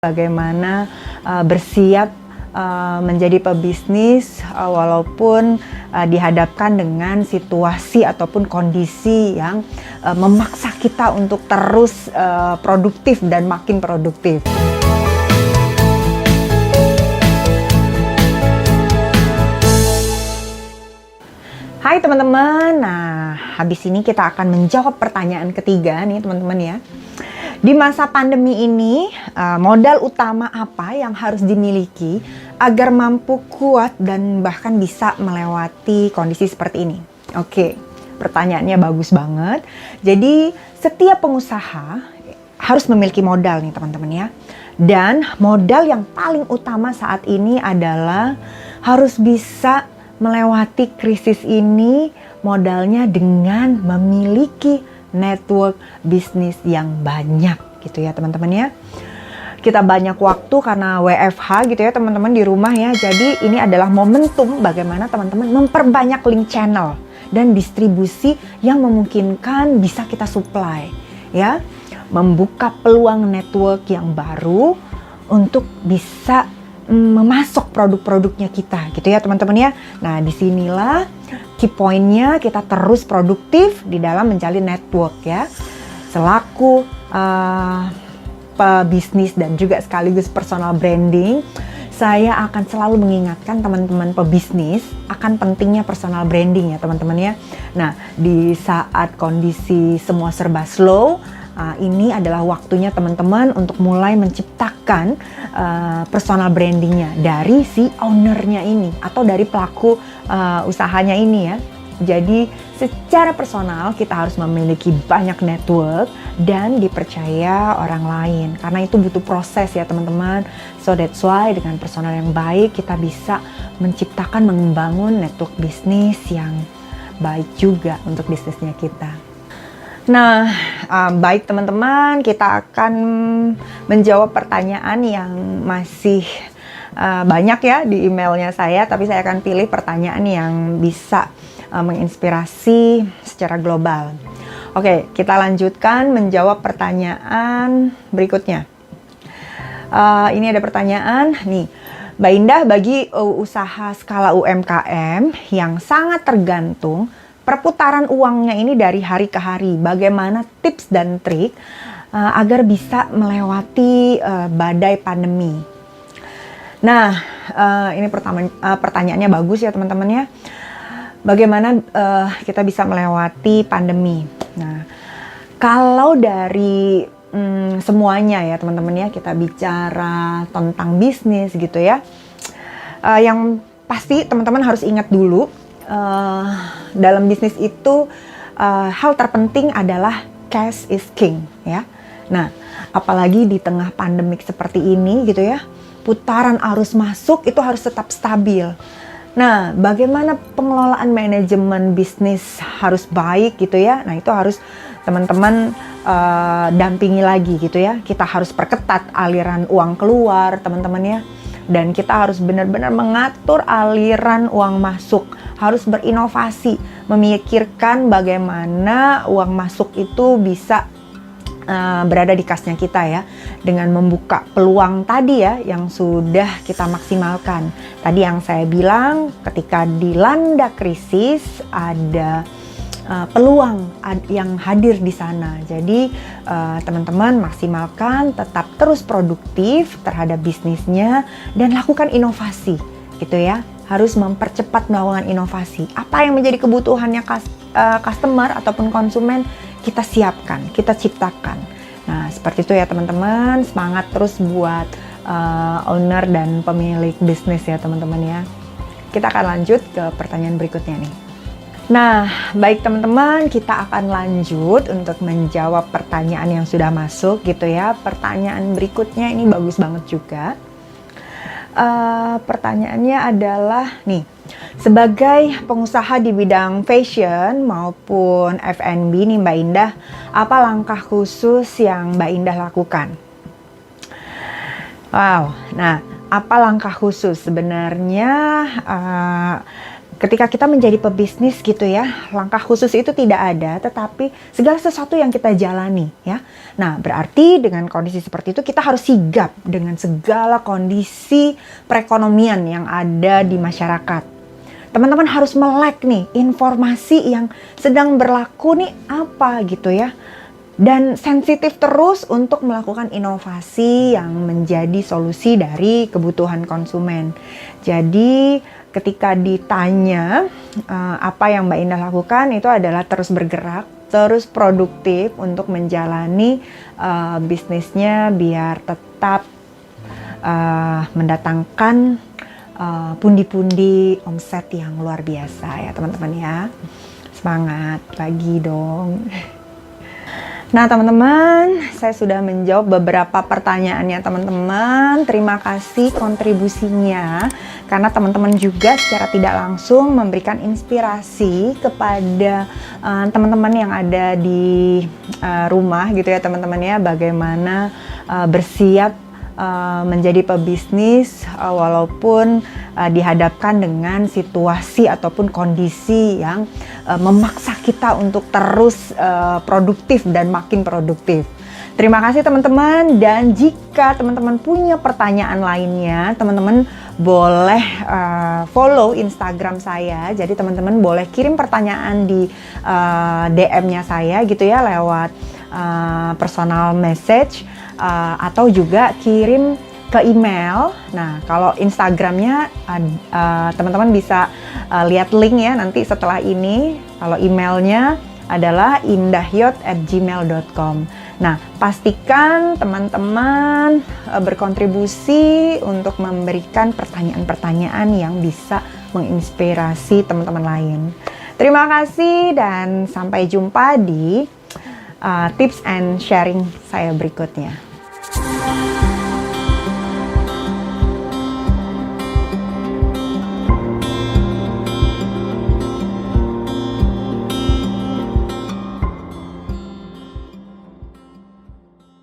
Bagaimana bersiap menjadi pebisnis walaupun dihadapkan dengan situasi ataupun kondisi yang memaksa kita untuk terus produktif dan makin produktif. Hai teman-teman, nah habis ini kita akan menjawab pertanyaan ketiga nih teman-teman ya. Di masa pandemi ini, modal utama apa yang harus dimiliki agar mampu kuat dan bahkan bisa melewati kondisi seperti ini? Oke, pertanyaannya bagus banget. Jadi, setiap pengusaha harus memiliki modal nih teman-teman ya. Dan modal yang paling utama saat ini adalah harus bisa melewati krisis ini modalnya dengan memiliki network bisnis yang banyak gitu ya teman-teman ya. Kita banyak waktu karena WFH gitu ya teman-teman di rumah ya. Jadi ini adalah momentum bagaimana teman-teman memperbanyak link channel dan distribusi yang memungkinkan bisa kita supply ya. Membuka peluang network yang baru untuk bisa memasok produk-produknya kita gitu ya teman-teman ya. Nah disinilah key pointnya kita terus produktif di dalam menjalin network ya. Selaku pebisnis dan juga sekaligus personal branding, saya akan selalu mengingatkan teman-teman pebisnis akan pentingnya personal branding ya teman-teman ya. Nah di saat kondisi semua serba slow, ini adalah waktunya teman-teman untuk mulai menciptakan personal brandingnya dari si ownernya ini atau dari pelaku usahanya ini ya. Jadi secara personal kita harus memiliki banyak network dan dipercaya orang lain karena itu butuh proses ya teman-teman. So that's why dengan personal yang baik kita bisa menciptakan membangun network bisnis yang baik juga untuk bisnisnya kita. Nah, baik teman-teman, kita akan menjawab pertanyaan yang masih banyak ya di emailnya saya, tapi saya akan pilih pertanyaan yang bisa menginspirasi secara global. Oke, kita lanjutkan menjawab pertanyaan berikutnya. Ini ada pertanyaan nih, Mbak Indah, bagi usaha skala UMKM yang sangat tergantung perputaran uangnya ini dari hari ke hari, bagaimana tips dan trik agar bisa melewati badai pandemi? Nah, ini pertanyaannya bagus ya teman-teman ya. Bagaimana kita bisa melewati pandemi? Nah, kalau dari semuanya ya teman-teman ya, kita bicara tentang bisnis gitu ya. Yang pasti teman-teman harus ingat dulu, dalam bisnis itu hal terpenting adalah cash is king ya. Nah, apalagi di tengah pandemik seperti ini gitu ya, putaran arus masuk itu harus tetap stabil. Nah, bagaimana pengelolaan manajemen bisnis harus baik gitu ya. Nah, itu harus teman-teman dampingi lagi gitu ya. Kita harus perketat aliran uang keluar teman-teman ya. Dan kita harus benar-benar mengatur aliran uang masuk. Harus berinovasi, memikirkan bagaimana uang masuk itu bisa berada di kasnya kita ya, dengan membuka peluang tadi ya yang sudah kita maksimalkan. Tadi yang saya bilang, ketika dilanda krisis ada peluang yang hadir di sana. Jadi teman-teman maksimalkan, tetap terus produktif terhadap bisnisnya dan lakukan inovasi gitu ya. Harus mempercepat melakukan inovasi. Apa yang menjadi kebutuhannya customer ataupun konsumen, kita siapkan, kita ciptakan. Nah, seperti itu ya teman-teman. Semangat terus buat owner dan pemilik bisnis ya teman-teman ya. Kita akan lanjut ke pertanyaan berikutnya nih. Nah, baik teman-teman, kita akan lanjut untuk menjawab pertanyaan yang sudah masuk gitu ya. Pertanyaan berikutnya ini bagus banget juga. Pertanyaannya adalah nih, sebagai pengusaha di bidang fashion maupun F&B nih Mbak Indah, apa langkah khusus yang Mbak Indah lakukan? Wow, nah apa langkah khusus? Sebenarnya ketika kita menjadi pebisnis gitu ya, langkah khusus itu tidak ada, tetapi segala sesuatu yang kita jalani ya. Nah, berarti dengan kondisi seperti itu kita harus sigap dengan segala kondisi perekonomian yang ada di masyarakat. Teman-teman harus melek nih informasi yang sedang berlaku nih apa gitu ya. Dan sensitif terus untuk melakukan inovasi yang menjadi solusi dari kebutuhan konsumen. Jadi ketika ditanya apa yang Mbak Indah lakukan, itu adalah terus bergerak, terus produktif untuk menjalani bisnisnya biar tetap mendatangkan pundi-pundi omset yang luar biasa ya teman-teman ya. Semangat pagi dong. Nah teman-teman, saya sudah menjawab beberapa pertanyaannya teman-teman. Terima kasih kontribusinya, karena teman-teman juga secara tidak langsung memberikan inspirasi kepada teman-teman yang ada di rumah gitu ya teman-teman ya, bagaimana bersiap menjadi pebisnis walaupun dihadapkan dengan situasi ataupun kondisi yang memaksa kita untuk terus produktif dan makin produktif. Terima kasih teman-teman, dan jika teman-teman punya pertanyaan lainnya, teman-teman boleh follow Instagram saya. Jadi teman-teman boleh kirim pertanyaan di DM-nya saya gitu ya, lewat personal message atau juga kirim ke email. Nah, kalau Instagramnya teman-teman bisa lihat link ya nanti setelah ini. Kalau emailnya adalah indahyot@gmail.com. Nah, pastikan teman-teman berkontribusi untuk memberikan pertanyaan-pertanyaan yang bisa menginspirasi teman-teman lain. Terima kasih dan sampai jumpa di tips and sharing saya berikutnya.